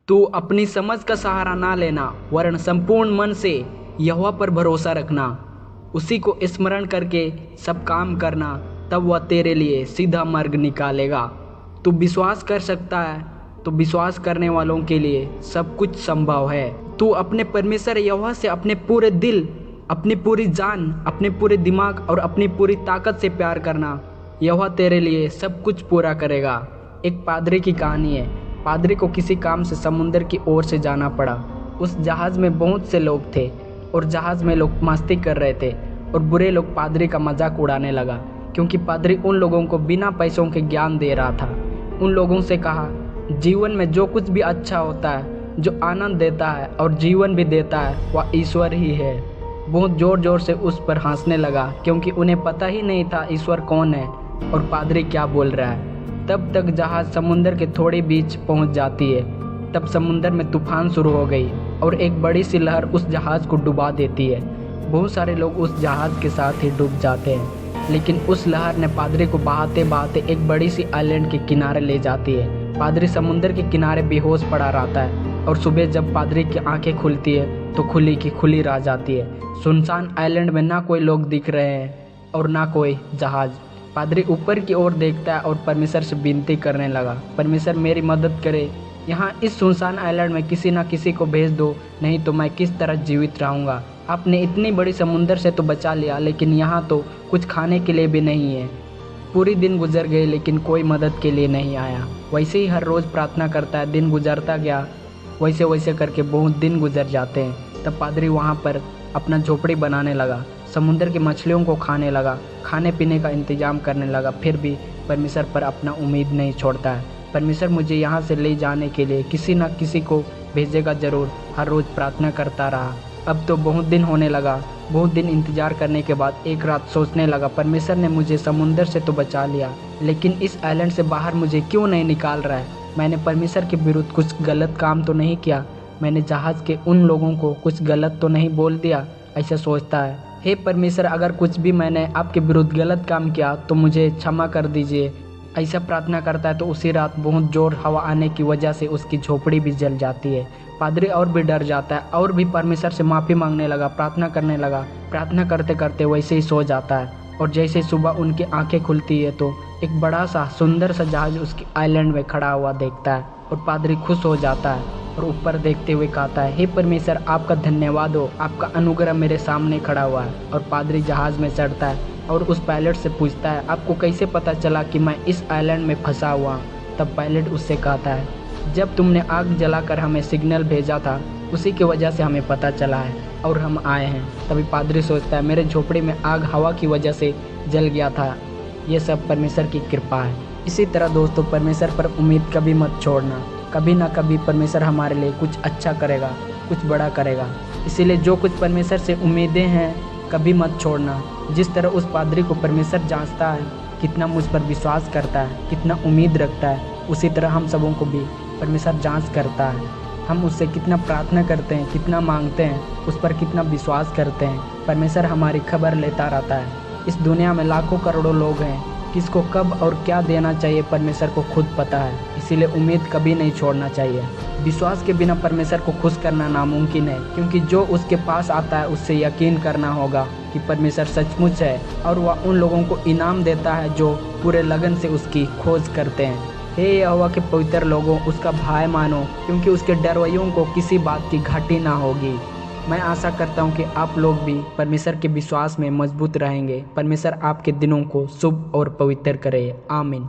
तू अपनी समझ का सहारा ना लेना, वरन संपूर्ण मन से यहोवा पर भरोसा रखना। उसी को स्मरण करके सब काम करना, तब वह तेरे लिए सीधा मार्ग निकालेगा। तू विश्वास कर सकता है, तो विश्वास करने वालों के लिए सब कुछ संभव है। तू अपने परमेश्वर यहोवा से अपने पूरे दिल, अपनी पूरी जान, अपने पूरे दिमाग और अपनी पूरी ताकत से प्यार करना। यहोवा तेरे लिए सब कुछ पूरा करेगा। एक पादरी की कहानी है। पादरी को किसी काम से समुंदर की ओर से जाना पड़ा। उस जहाज़ में बहुत से लोग थे और जहाज़ में लोग मस्ती कर रहे थे और बुरे लोग पादरी का मजाक उड़ाने लगा, क्योंकि पादरी उन लोगों को बिना पैसों के ज्ञान दे रहा था। उन लोगों से कहा, जीवन में जो कुछ भी अच्छा होता है, जो आनंद देता है और जीवन भी देता है, वह ईश्वर ही है। बहुत ज़ोर ज़ोर से उस पर हंसने लगा, क्योंकि उन्हें पता ही नहीं था ईश्वर कौन है और पादरी क्या बोल रहा है। तब तक जहाज़ समुंदर के थोड़े बीच पहुंच जाती है। तब समुंदर में तूफान शुरू हो गई और एक बड़ी सी लहर उस जहाज़ को डुबा देती है। बहुत सारे लोग उस जहाज़ के साथ ही डूब जाते हैं, लेकिन उस लहर ने पादरी को बहाते बहाते एक बड़ी सी आइलैंड के किनारे ले जाती है। पादरी समुंदर के किनारे बेहोश पड़ा रहता है और सुबह जब पादरी की आंखें खुलती है तो खुली की खुली रह जाती है। सुनसान आइलैंड में ना कोई लोग दिख रहे हैं और ना कोई जहाज़। पादरी ऊपर की ओर देखता है और परमेश्वर से विनती करने लगा, परमेश्वर मेरी मदद करे, यहाँ इस सुनसान आइलैंड में किसी ना किसी को भेज दो, नहीं तो मैं किस तरह जीवित रहूँगा। आपने इतनी बड़ी समुंदर से तो बचा लिया, लेकिन यहाँ तो कुछ खाने के लिए भी नहीं है। पूरी दिन गुजर गए लेकिन कोई मदद के लिए नहीं आया। वैसे ही हर रोज़ प्रार्थना करता है, दिन गुजरता गया। वैसे वैसे करके बहुत दिन गुजर जाते हैं। तब पादरी वहाँ पर अपना झोपड़ी बनाने लगा, समुंदर की मछलियों को खाने लगा, खाने पीने का इंतजाम करने लगा। फिर भी परमेश्वर पर अपना उम्मीद नहीं छोड़ता है। परमेश्वर मुझे यहाँ से ले जाने के लिए किसी न किसी को भेजेगा ज़रूर। हर रोज़ प्रार्थना करता रहा। अब तो बहुत दिन होने लगा। बहुत दिन इंतज़ार करने के बाद एक रात सोचने लगा, परमेश्वर ने मुझे समुंदर से तो बचा लिया, लेकिन इस आइलैंड से बाहर मुझे क्यों नहीं निकाल रहा है। मैंने परमेश्वर के विरुद्ध कुछ गलत काम तो नहीं किया, मैंने जहाज़ के उन लोगों को कुछ गलत तो नहीं बोल दिया। ऐसा सोचता है। हे परमेश्वर, अगर कुछ भी मैंने आपके विरुद्ध गलत काम किया तो मुझे क्षमा कर दीजिए। ऐसा प्रार्थना करता है तो उसी रात बहुत जोर हवा आने की वजह से उसकी झोपड़ी भी जल जाती है। पादरी और भी डर जाता है और भी परमेश्वर से माफ़ी मांगने लगा, प्रार्थना करने लगा। प्रार्थना करते करते वैसे ही सो जाता है और जैसे सुबह उनकी आंखें खुलती है तो एक बड़ा सा सुंदर सा जहाज उसकी आइलैंड में खड़ा हुआ देखता है और पादरी खुश हो जाता है और ऊपर देखते हुए कहता है, हे परमेश्वर, आपका धन्यवाद हो, आपका अनुग्रह मेरे सामने खड़ा हुआ है। और पादरी जहाज़ में चढ़ता है और उस पायलट से पूछता है, आपको कैसे पता चला कि मैं इस आइलैंड में फंसा हुआ हूँ। तब पायलट उससे कहता है, जब तुमने आग जलाकर हमें सिग्नल भेजा था, उसी की वजह से हमें पता चला है और हम आए हैं। तभी पादरी सोचता है, मेरे झोपड़ी में आग हवा की वजह से जल गया था, ये सब परमेश्वर की कृपा है। इसी तरह दोस्तों, परमेश्वर पर उम्मीद कभी मत छोड़ना। कभी ना कभी परमेश्वर हमारे लिए कुछ अच्छा करेगा, कुछ बड़ा करेगा। इसीलिए जो कुछ परमेश्वर से उम्मीदें हैं, कभी मत छोड़ना। जिस तरह उस पादरी को परमेश्वर जांचता है, कितना मुझ पर विश्वास करता है, कितना उम्मीद रखता है, उसी तरह हम सबों को भी परमेश्वर जांच करता है। हम उससे कितना प्रार्थना करते हैं, कितना मांगते हैं, उस पर कितना विश्वास करते हैं। परमेश्वर हमारी खबर लेता रहता है। इस दुनिया में लाखों करोड़ों लोग हैं, किसको कब और क्या देना चाहिए परमेश्वर को खुद पता है। इसीलिए उम्मीद कभी नहीं छोड़ना चाहिए। विश्वास के बिना परमेश्वर को खुश करना नामुमकिन है, क्योंकि जो उसके पास आता है उससे यकीन करना होगा कि परमेश्वर सचमुच है और वह उन लोगों को इनाम देता है जो पूरे लगन से उसकी खोज करते हैं। हे यहोवा के पवित्र लोगों, उसका भय मानो, क्योंकि उसके डरवैयों को किसी बात की घाटी ना होगी। मैं आशा करता हूँ कि आप लोग भी परमेश्वर के विश्वास में मजबूत रहेंगे। परमेश्वर आपके दिनों को शुभ और पवित्र करे। आमीन।